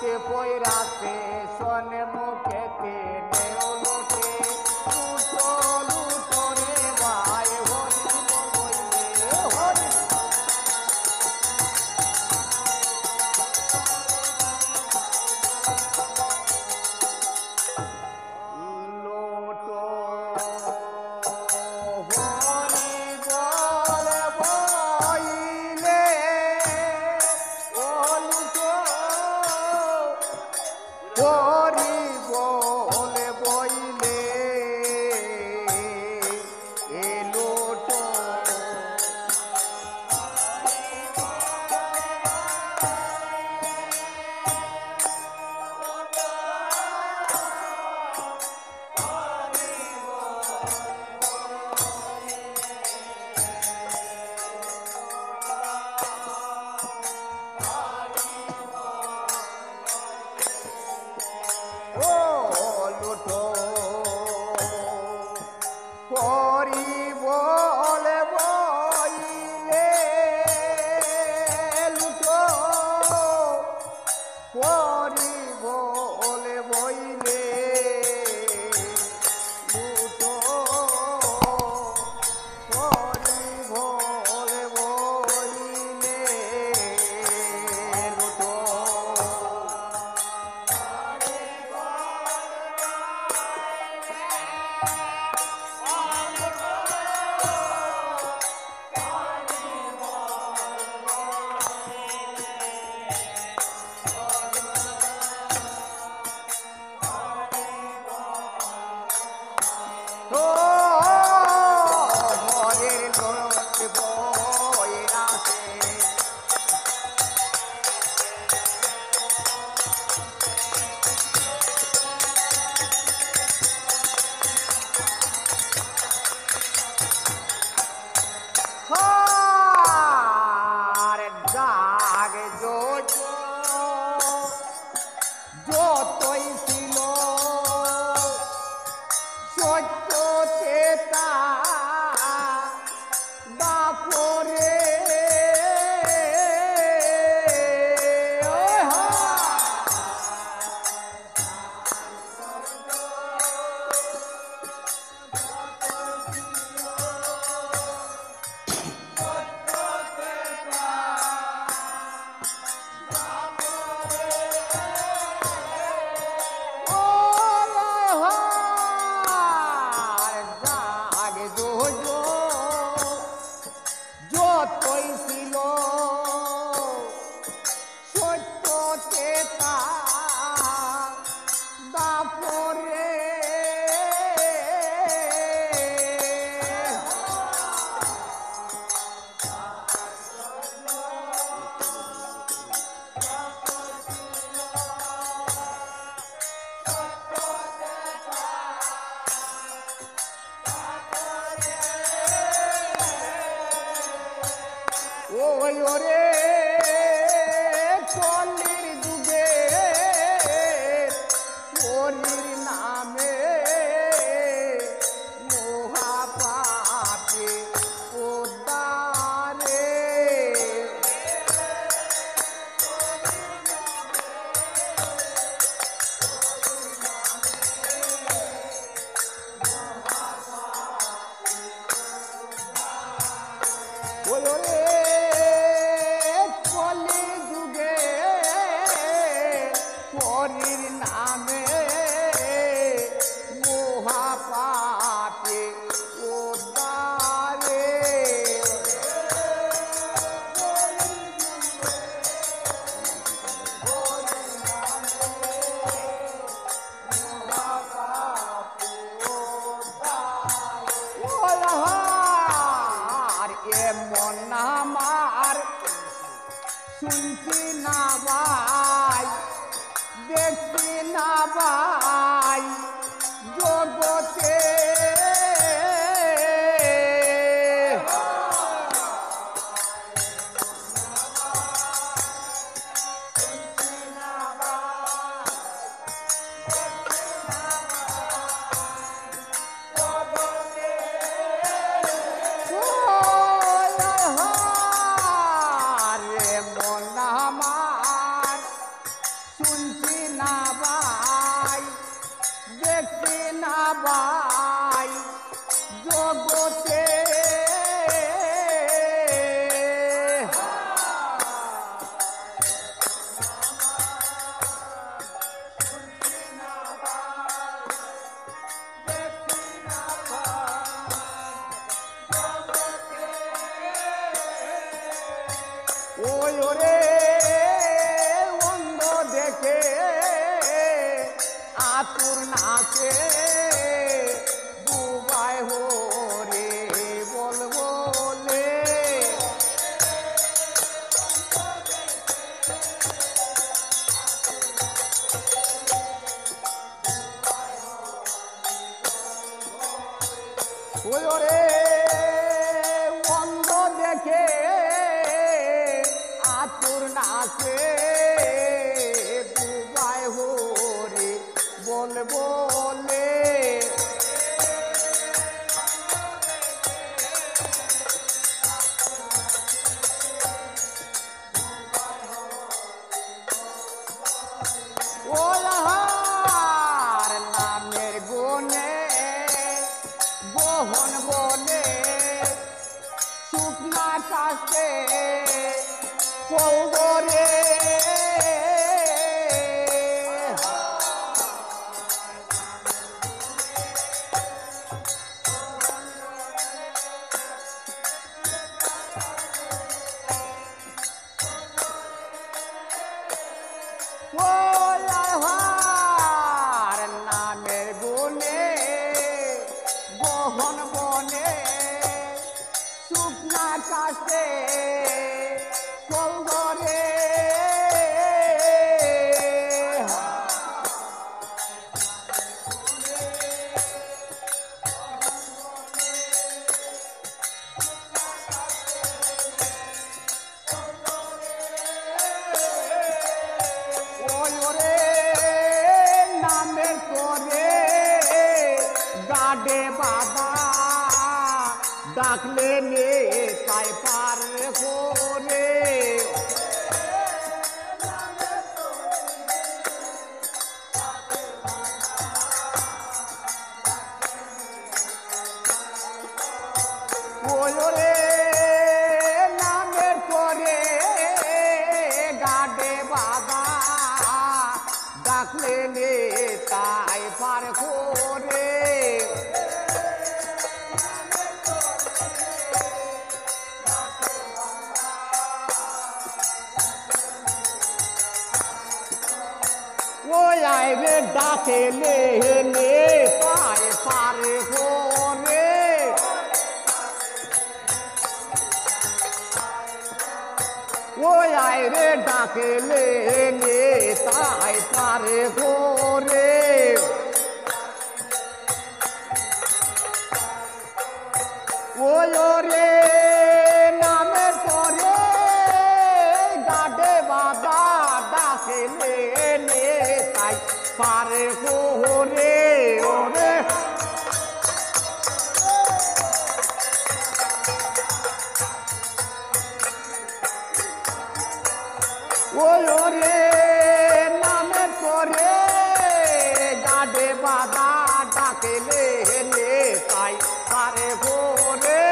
লুটে পয়রাতে সনে মুখেতে নেও লুটে লুটো লুটো রে ভাই হরি বলইলে হরি হরি বলে বইলে এলো তো লুটো হরি বলে বইলে লুটো হরি বলে বইলে লুটো হরি বলে বইলে লুটো শুনছি না ভাই দেখছি না ভাই জগতে ওই ওরে অন্ধ দেখে আতুর নাচে দুবাই হরে বল বলে ওই ওরে অন্ধ দেখে আতুর নাচে দুবাই হরে বল বলে ওলাহার নামের গুণে বহন বনে শুকনা কাছে পৌরে ওলাহার নামের গুণে বহন বনে শুকনা কাছে পৌরে ওই ওরে নামের করে গাডে বাবা ডাকলে নে তাই পার করে ওই ওরে নামের করে গাডে বাবা ডাকলে নে তাই পার করে ওই আইরে ডাকে লে তাই পার করে ওই আইরে ডাকে লে তাই পার করে ওই ওরে নামের করে গাডে বাবা ডাকে লে তাই পার করে ওরে ওই ওরে নামের করে গাডে বাবা ডাকে লে তাই পারে করে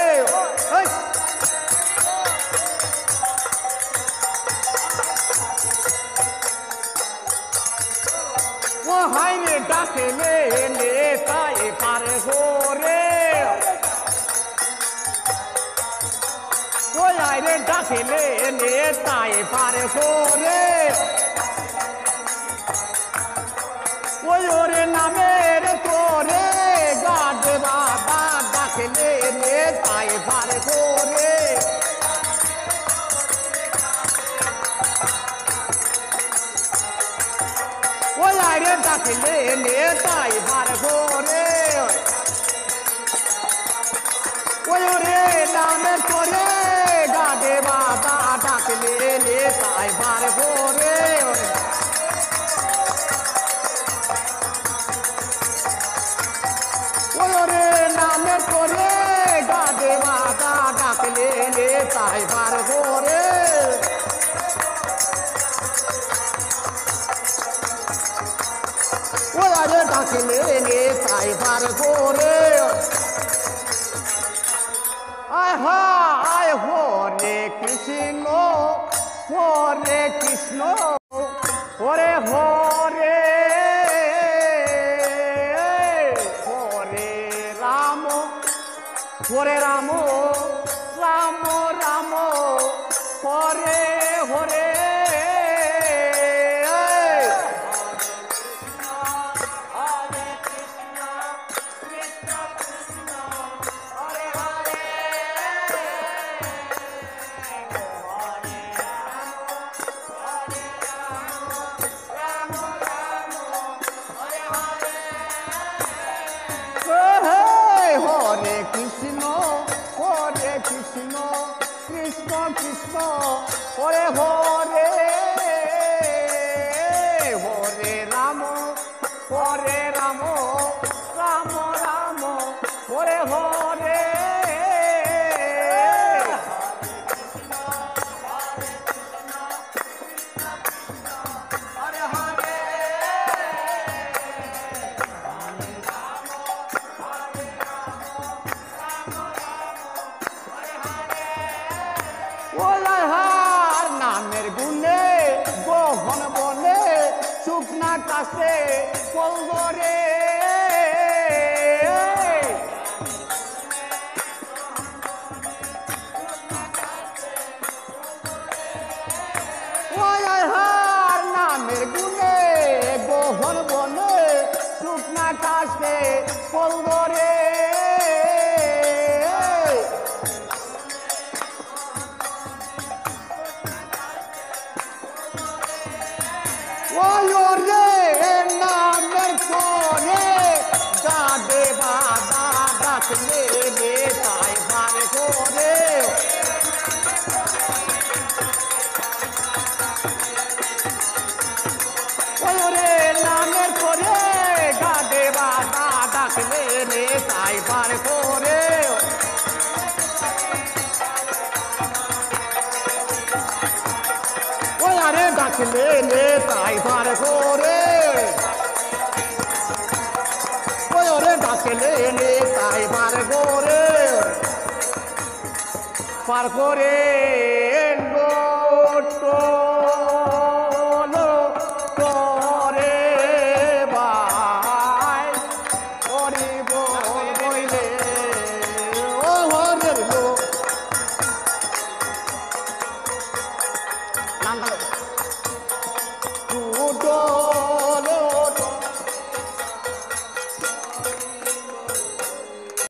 ও হাইরে ডাকে লে তাই পারে করে ওই আইরে ডাকে লে তাই পারে করে ওই ওরে নামের করে গাডে বাবা ডাকে লে তাই পারে করে ওই আইরে ডাকে লে তাই পারে করে ওই ওরে নামের করে গাডে বাবা ডাকলে তাই পার করে ওই ওরে নামের করে গাডে বাবা ডাকলে তাই পার করে ডাকলে নে তাই বার করে আয় হরে কৃষ্ণ হরে কৃষ্ণ হরে হরে হরে রাম রাম রাম হরে হরে কৃষ্ণ কৃষ্ণ কৃষ্ণ হরে হরে হরে রাম রাম রাম হরে হরে ওলাহার নামের গুণে গহন বনে শুকনা কাছে পলরে ওলাহার নামের গুণে গহন বনে শুকনা কাছে পলরে ওরে নামের করে গাদে বাদা ডাকলে নে তাই বার করে ওরে নামের করে গাদে বাদা ডাকলে নে তাই বার করে ওরে ডাকলে নে তাই বার করে ওরে ডাকলে নে তাই বার করে পার করে করে বাই হরি বল বইলে ও হরের লোক নাম